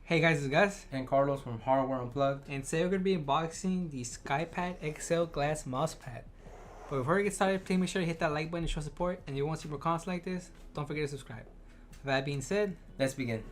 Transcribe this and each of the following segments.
Hey guys, it's Gus. And Carlos from Hardware Unplugged. And today we're going to be unboxing the Skypad XL glass mousepad. But before we get started, please make sure to hit that like button to show support. And if you want to see more content like this, don't forget to subscribe. With that being said, let's begin.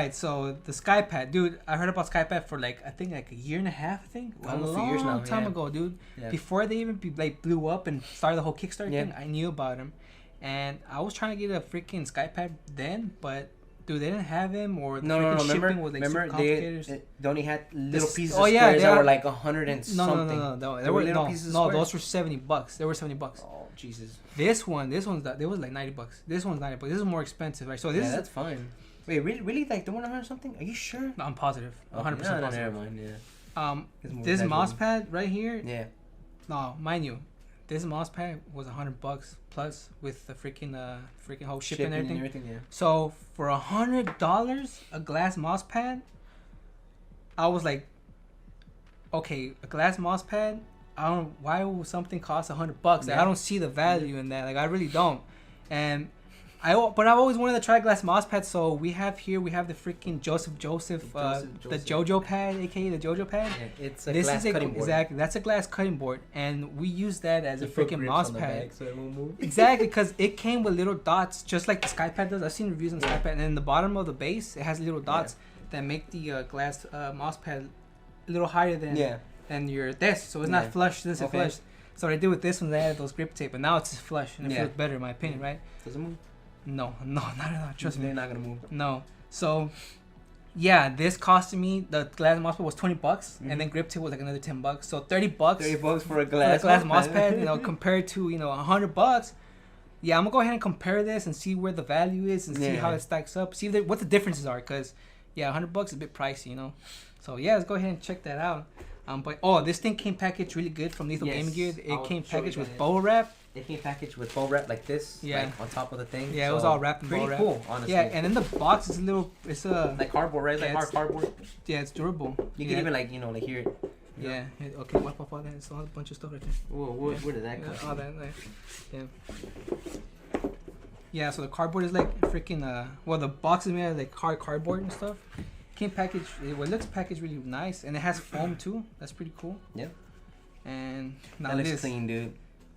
alright, so the Skypad, dude, I heard about Skypad for like a year and a half, a long time ago, dude. Yeah. Before they even blew up and started the whole Kickstarter thing, I knew about them. And I was trying to get a freaking Skypad then, but dude, they didn't have him, or the shipping was like super complicated. They only had little pieces of squares that were like 100 and something. No. There were little pieces of squares? Those were $70. They were $70. Oh Jesus. This one's they was like $90. This one's $90. This is more expensive, right? So this is that's fine. Wait, really? Like the 100 something? Are you sure? No, I'm positive. 100% positive. Never mind. Yeah. This mouse pad right here. Yeah. No, mind you, this mouse pad was $100 plus with the freaking whole shipping and everything. Yeah. So for $100, a glass mouse pad, I was like, okay, a glass mouse pad. I don't. Why would something cost $100? Like, I don't see the value in that. Like, I really don't. And but I've always wanted to try a glass mouse pad. So we have the freaking Joseph, the JoJo pad, aka the JoJo pad. Yeah, it's a glass cutting board. Exactly, that's a glass cutting board, and we use that as a freaking mouse pad. So it won't move. Exactly, because it came with little dots, just like the Skypad does. I've seen reviews on Skypad, and in the bottom of the base, it has little dots that make the glass mouse pad a little higher than your desk, so it's not flush. This is flush. So what I did with this one, they added those grip tape, but now it's just flush, and it feels better in my opinion, right? Does it move? No, not at all. Trust me, they're not gonna move. No. So, yeah, this costed me, the glass mouse pad was $20, and then grip tape was like another $10. So $30. $30 for a glass mouse pad, compared to $100. Yeah, I'm gonna go ahead and compare this and see where the value is and see how it stacks up. See what the differences are, cause $100 is a bit pricey, So yeah, let's go ahead and check that out. But this thing came packaged really good from Lethal Gaming Gear. It came packaged with bubble wrap. It came packaged with bubble wrap like this, like on top of the thing. Yeah, so it was all wrapped in bubble wrap. Pretty cool, honestly. Yeah, and then the box is it's like cardboard, right? Like hard cardboard. Yeah, it's durable. You can even like hear it. Yeah. Okay, wipe off all that. It's a bunch of stuff right there. Whoa, where did that come? All that, yeah. Yeah, so the cardboard is like freaking the box is made of like hard cardboard and stuff. Came packaged. It looks packaged really nice, and it has foam too. That's pretty cool. Yeah. And now that looks clean, dude.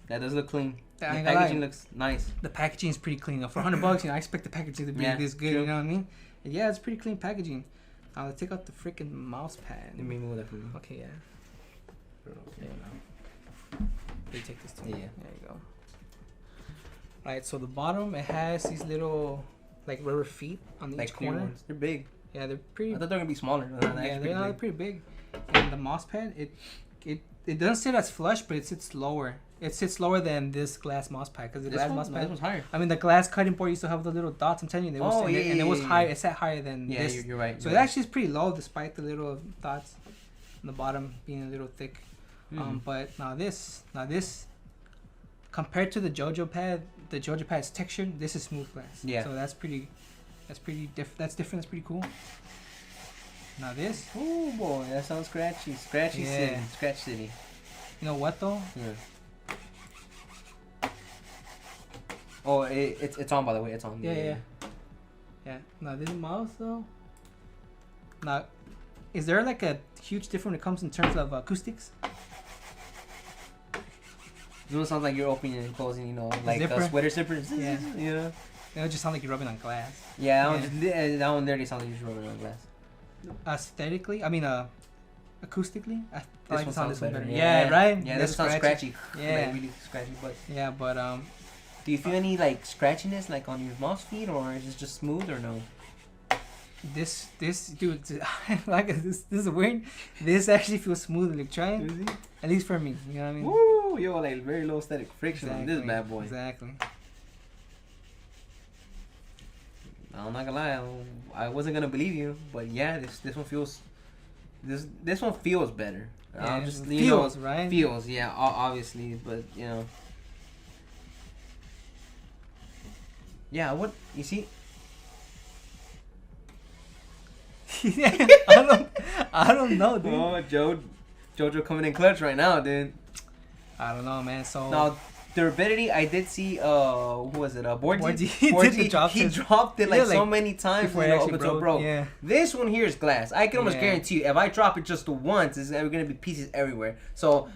That does look clean. The packaging looks nice. The packaging is pretty clean. For $100, I expect the packaging to be this good. True. You know what I mean? And yeah, it's pretty clean packaging. Now let's take out the freaking mouse pad. Let me move that for you. Okay, yeah. Okay, now. You take this too. Yeah. There you go. Alright, so the bottom, it has these little like rubber feet on each corner. Ones. They're big. Yeah, they're pretty. I thought they were gonna be smaller. Yeah, they're pretty big. And the mouse pad, it doesn't sit as flush, but it sits lower. It sits lower than this glass mouse pad, because the glass mouse pad, this one's higher. I mean, the glass cutting board used to have the little dots. I'm telling you, and it was higher. It sat higher than this. Yeah, you're right. So it actually is pretty low, despite the little dots on the bottom being a little thick. But now this, compared to the JoJo pad, the JoJo pad's textured. This is smooth glass. Yeah. So that's pretty different. That's pretty cool. Now this. Oh boy, that sounds scratchy. Scratchy city. Scratch city. You know what though? Yeah. Oh, it's on, by the way. It's on. Yeah. Now this mouse though. Now, is there like a huge difference when it comes in terms of acoustics? This one sounds like you're opening and closing, like a sweater zipper. Yeah. Yeah. It would just sound like you're rubbing on glass. Yeah, that one literally sounds like you're just rubbing on glass. Aesthetically, I mean, acoustically, I like this one better. Yeah, right. Yeah, this sounds scratchy. Yeah, like really scratchy. But yeah, but do you feel any like scratchiness like on your mouse feet, or is it just smooth, or no? This dude, like this is weird. This actually feels smooth. Like trying, at least for me. You know what I mean? Woo, yo, like very low static friction on this bad boy. Exactly. I'm not gonna lie, I wasn't gonna believe you, but yeah, this one feels, this one feels better. Yeah, just feels right. Feels, yeah, obviously, but yeah. What you see? I don't know, dude. Oh, Joe, JoJo coming in clutch right now, dude. I don't know, man. So now durability, I did see. Who was it? Bordy. He dropped it like so many times before it actually broke. Yeah. This one here is glass. I can almost guarantee you, if I drop it just once, it's gonna be pieces everywhere. So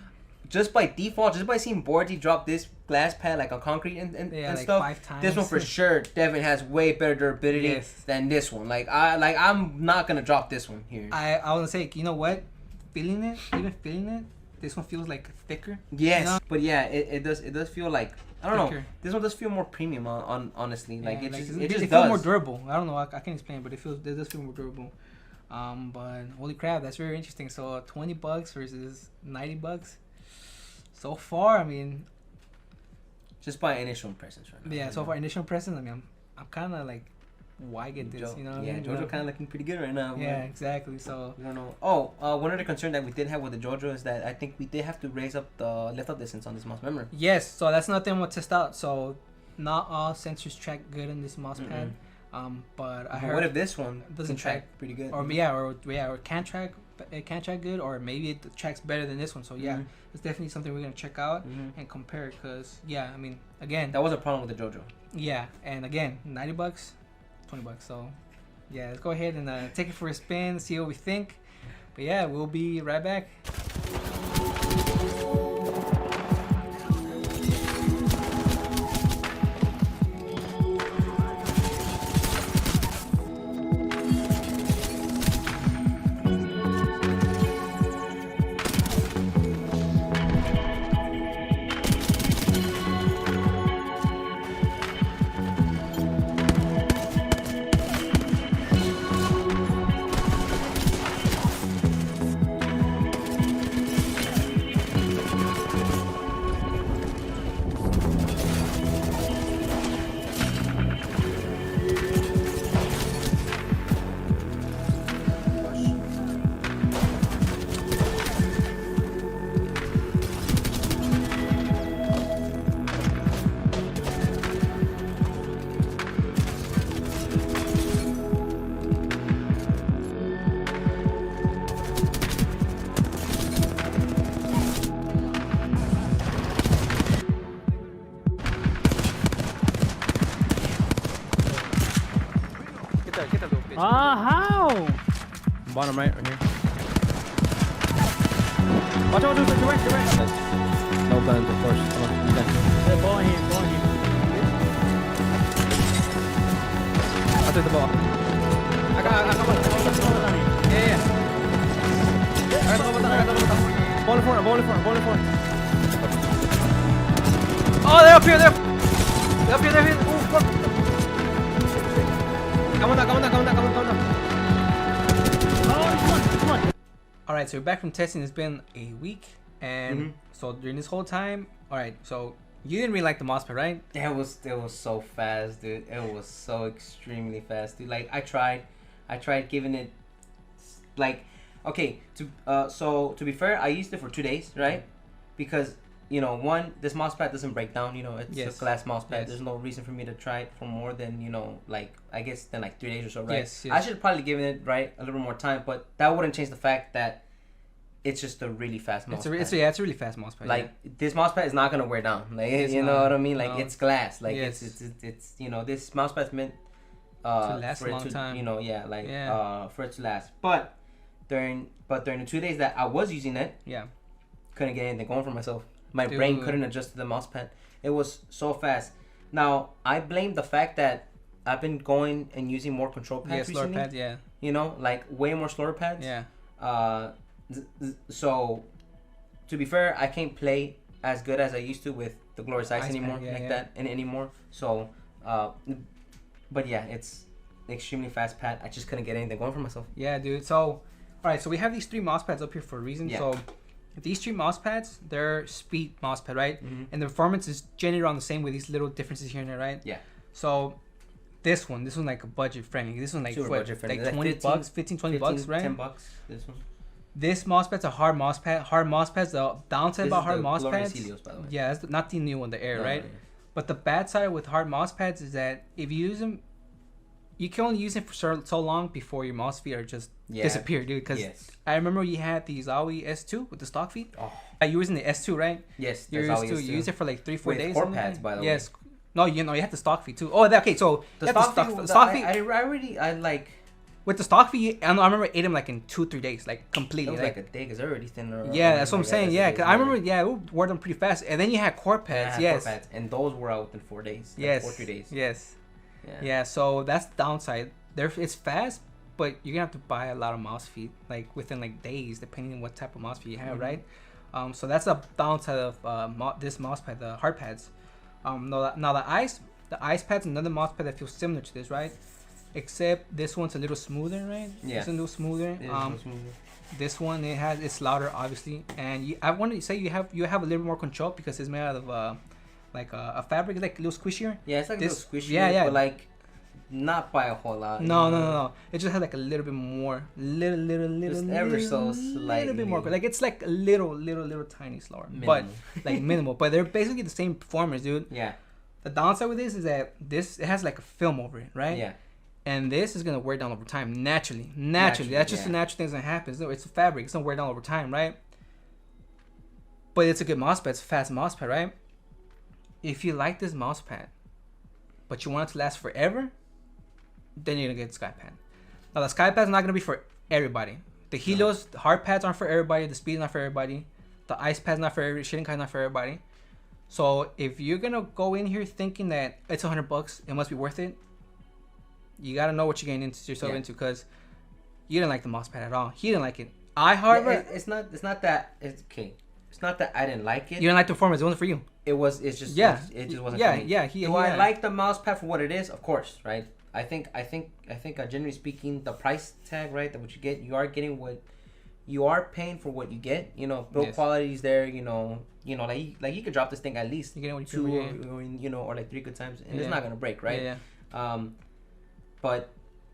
just by default, just by seeing Bordy drop this glass pad like on concrete and like stuff, 5 times. This one for sure definitely has way better durability than this one. I'm not gonna drop this one here. I want to say, you know what? Feeling it, this one feels like thicker. Yes, you know? but yeah, it does feel like, I don't know. This one does feel more premium on honestly. Like it just feels more durable. I don't know. I can't explain, but it does feel more durable. But holy crap, that's very interesting. So $20 versus $90. So far, I mean, just by initial impressions right now. Yeah, so far initial impressions. I mean, I'm kind of like, why get this? You know? Yeah, JoJo kind of looking pretty good right now. Yeah, exactly. So I don't know. Oh, one other concern that we did have with the JoJo is that I think we did have to raise up the lift-up distance on this mouse memory. Yes, so that's another thing we'll test out. So not all sensors track good in this mouse pad. But I heard, what if this one doesn't track pretty good? Or or can't track. It can't track good, or maybe it tracks better than this one. So yeah, it's definitely something we're gonna check out and compare. Cause yeah, I mean, again, that was a problem with the JoJo. Yeah, and again, $90, $20. So yeah, let's go ahead and take it for a spin, see what we think. But yeah, we'll be right back. How? Bottom right here. Watch out, direct. No guns, of course. Come on, Hey, ball in here. I'll take the ball. I got one. Yeah. I got the ball. Ball in front. Oh, they're up here. They're here. Oh, fuck. Come on down. Oh, come on. Alright, so we're back from testing. It's been a week. And so during this whole time, alright, so you didn't really like the mousepad, right? It was so fast, dude. It was so extremely fast, dude. Like I tried giving it, like, okay, so to be fair, I used it for 2 days, right? Because, you know, one, this mousepad doesn't break down, you know, it's a glass mousepad. Yes. There's no reason for me to try it for more than, you know, like, I guess than like 3 days or so, right? Yes. I should have probably given it, right, a little more time, but that wouldn't change the fact that it's just a really fast mousepad. It's a really fast mousepad. Like, this mousepad is not gonna wear down. Like, you know what I mean? Like, it's glass. Like, yes. it's you know, this mousepad's meant to last a long time. You know, for it to last. But during the 2 days that I was using it, couldn't get anything going for myself. My brain couldn't adjust to the mousepad. It was so fast. Now, I blame the fact that I've been going and using more control pads recently. Slower pads, You know, like way more slower pads. Yeah. So, to be fair, I can't play as good as I used to with the Glorious Ice anymore, that anymore. So, but yeah, it's extremely fast pad. I just couldn't get anything going for myself. Yeah, dude. So, all right. So we have these 3 mousepads up here for a reason. Yeah. So these 3 mousepads, they're speed mousepad, right? And the performance is generally around the same with these little differences here and there, right? Yeah. So this one like a budget friendly. This one like what, budget friendly. Like $20, $15, $20, right? $10. This one. This mousepad's a hard mousepad. Hard mousepads. The downside about hard mousepads. Helios, by the way. Yeah, that's not the new one, the Air, right? Yeah. But the bad side with hard mousepads is that if you use them you can only use it for so long before your mouse feet are just disappear, dude. Because I remember you had the Zowie S2 with the stock feet. Oh. You were using the S2, right? Yes, you used it for like 3-4 days. Core pads, by the way. Yes. No, you had the stock feet too. Oh, okay. So the stock feet. I like. With the stock feet, I remember I ate them like in 2-3 days, like completely. It was like a day because they're already thin. Yeah, that's what I'm saying. Yeah, because I remember, we wore them pretty fast. And then you had core pads, Core pads, and those were out within 4 days. Like 4 days. Yes. Yeah. So that's the downside. It's fast, but you're gonna have to buy a lot of mouse feet, like within like days, depending on what type of mouse feet you have, right? So that's the downside of this mouse pad, the hard pads. Now the ice pad's another mouse pad that feels similar to this, right? Except this one's a little smoother, right? Yeah. It's a little smoother. Smoother. This one it's louder, obviously, and I wanted to say you have a little more control because it's made out of like a fabric, like a little squishier. Yeah, it's like a little squishier. But like not by a whole lot. No. It just has like a little bit more, just ever so slightly. Little bit more, like it's like a little tiny slower, but like minimal. But they're basically the same performance, dude. Yeah. The downside with this is that it has like a film over it, right? Yeah. And this is gonna wear down over time naturally. That's just the natural things that happen. It's a fabric. It's gonna wear down over time, right? But it's a good mouse pad. It's a fast mouse pad, right? If you like this mouse pad, but you want it to last forever, then you're gonna get the Skypad. Now the Skypad's not gonna be for everybody. The Helios, the hard pads aren't for everybody. The Speed is not for everybody. The ice pad's not for everybody. Shinkai not for everybody. So if you're gonna go in here thinking that it's $100, it must be worth it. You gotta know what you're getting into yourself into, because you didn't like the mouse pad at all. He didn't like it. However, it's not that. It's okay. It's not that I didn't like it. You didn't like the performance. It wasn't for you. It just wasn't for me. I like the mouse pad for what it is? Of course, right? I think generally speaking, the price tag, right, that what you get, you are getting what you are paying for what you get. You know, build quality is there. You know, like you could drop this thing at least you get what two, or like 3 good times, and it's not gonna break, right? But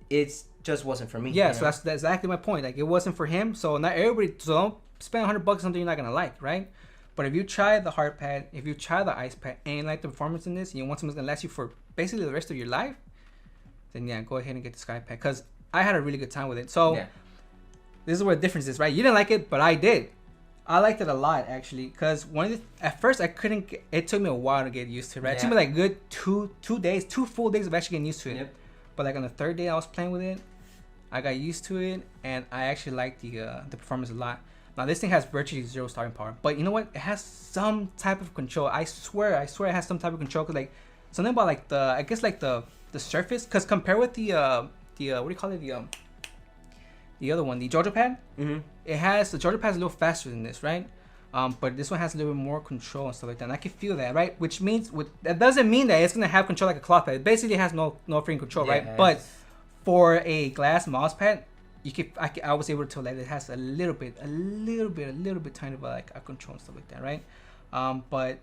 it just wasn't for me. Yeah, so that's exactly my point. Like, it wasn't for him. So not everybody. So don't spend $100 on something you're not gonna like, right? But if you try the hard pad, if you try the ice pad, and you like the performance in this, and you want something that's gonna last you for basically the rest of your life, then go ahead and get the Skypad. Because I had a really good time with it. So this is where the difference is, right? You didn't like it, but I did. I liked it a lot, actually, because at first I couldn't. It took me a while to get used to it. Right? It took me like good two full days of actually getting used to it. Yep. But like on the third day I was playing with it, I got used to it, and I actually liked the performance a lot. Now this thing has virtually 0 starting power, but you know what? It has some type of control. I swear it has some type of control. Cause like something about like the surface. Cause compared with the what do you call it, the other one, the JoJo pad. Mm-hmm. The JoJo pad's a little faster than this, right? But this one has a little bit more control and stuff like that. And I can feel that, right? Which means that doesn't mean that it's gonna have control like a cloth pad. It basically has no freaking control, right? But for a glass mouse pad, I was able to tell that it has a little bit tiny of like a control and stuff like that, right? But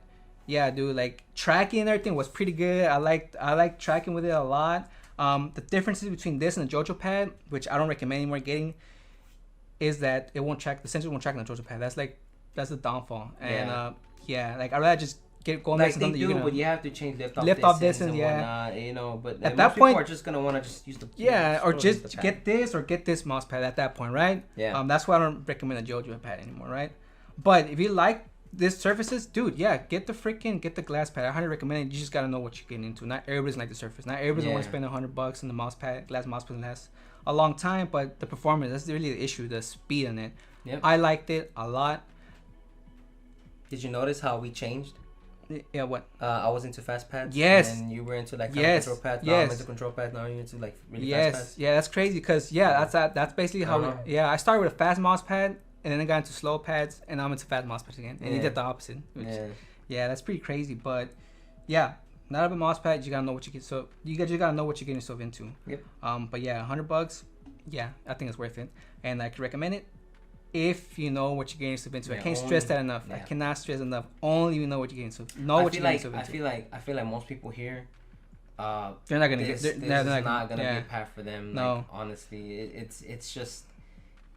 yeah, dude, like tracking and everything was pretty good. I like tracking with it a lot. The differences between this and the JoJo pad, which I don't recommend anymore getting, is that it won't track. The sensor won't track on the JoJo pad. That's the downfall. And like I'd rather just go on like this. They do, but you have to change lift off distance, and whatnot, but at that point, people are just gonna want to just use the or just get this mouse pad at that point, right? Yeah. That's why I don't recommend a JoJo pad anymore, right? But if you like this surfaces, dude, get the glass pad. I highly recommend it. You just gotta know what you're getting into. Not everybody's like the surface. Not everybody's gonna want to spend $100 on the mouse pad. Glass mouse pad lasts a long time, but the performance, that's really the issue. The speed on it. Yep. I liked it a lot. Did you notice how we changed? Yeah, what? I was into fast pads. Yes. And you were into like control pads. Now I'm into control pads. Now you're into like really fast pads. Yeah, that's crazy because that's basically how I started with a fast mouse pad, and then I got into slow pads, and I'm into fast mouse pads again. And you did the opposite. Which, that's pretty crazy. But yeah, not about mouse pads. You gotta know what you get. So you just gotta know what you're getting yourself into. Yep. But yeah, $100. Yeah, I think it's worth it, and I could recommend it. If you know what you're getting yourself into. I can't stress that enough. I cannot stress enough. Only you know what you're getting into. I feel like most people here, they're not gonna get. They're not gonna be a path for them. No, like, honestly,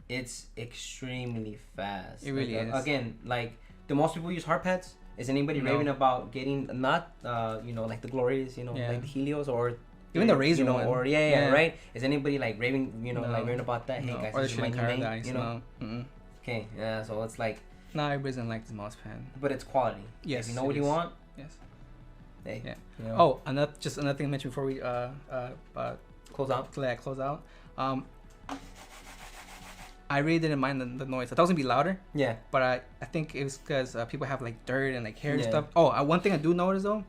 it's extremely fast. It really is. Again, like the most people use hard pads. Is anybody raving about getting not like the Glorious, like the Helios or Even the razor you know, one. or yeah, right? Is anybody like raving, you know, No. like raving about that? Hey No. guys, Or the this is shit my in new car mate, dice, you know? Okay, yeah, so it's like, No, everybody doesn't like this mouse pad. but it's quality. Yes, If you know it what you is. want, Yes. hey, Yeah. you know, Oh, another thing to mention before we close out. close out. I really didn't mind the noise. I thought it was gonna be louder, Yeah. but I think it was because people have like dirt and like hair and Yeah. stuff. Oh, one thing I do notice though,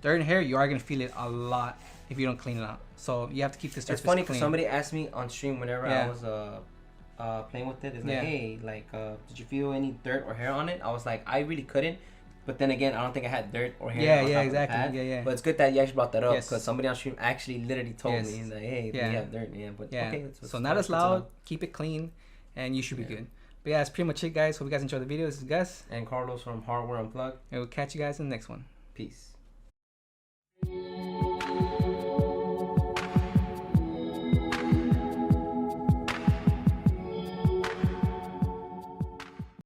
dirt and hair, you are gonna feel it a lot if you don't clean it out. So you have to keep the surface It's funny clean. because somebody asked me on stream whenever Yeah. I was playing with it. It's like, Yeah. hey, like, did you feel any dirt or hair on it? I was like, I really couldn't. But then again, I don't think I had dirt or hair. Yeah, on yeah, top of the exactly. pad. Yeah, yeah. But it's good that you actually brought that up Yes. because somebody on stream actually literally told Yes. me, he's like, hey, Yeah. we have dirt. Yeah, but Yeah. okay. So not as loud. Keep it clean, and you should be good. But yeah, that's pretty much it, guys. Hope you guys enjoyed the video. This is Gus, And Carlos from Hardware Unplugged. and we'll catch you guys in the next one. Peace.